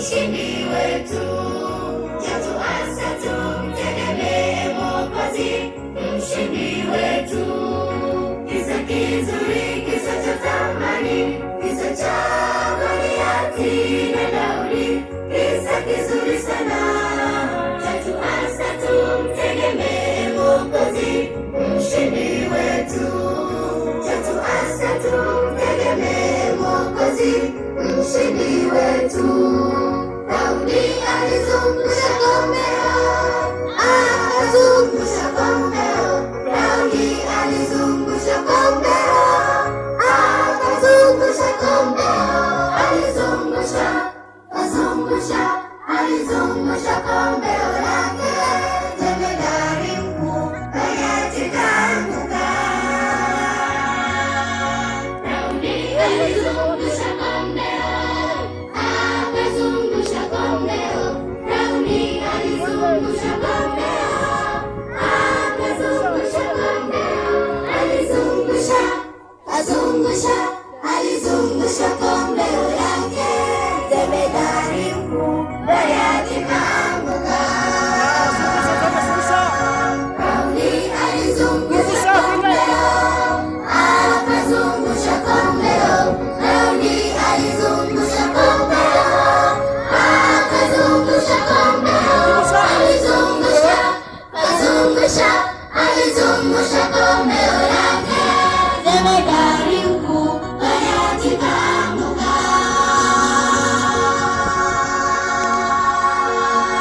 ushindi wetu. Jatuasa tumtegemee Mwokozi, mshindi wetu. Kisa kizuri, kisa cha thamani, kisa cha Goliathi na Daudi, kisa kizuri sana. Jatuasa tumtegemee Mwokozi, mshindi wetu. Jatuasa tumtegemee Mwokozi, mshindi wetu. Daudi alizungusha ngome, akazungusha ngome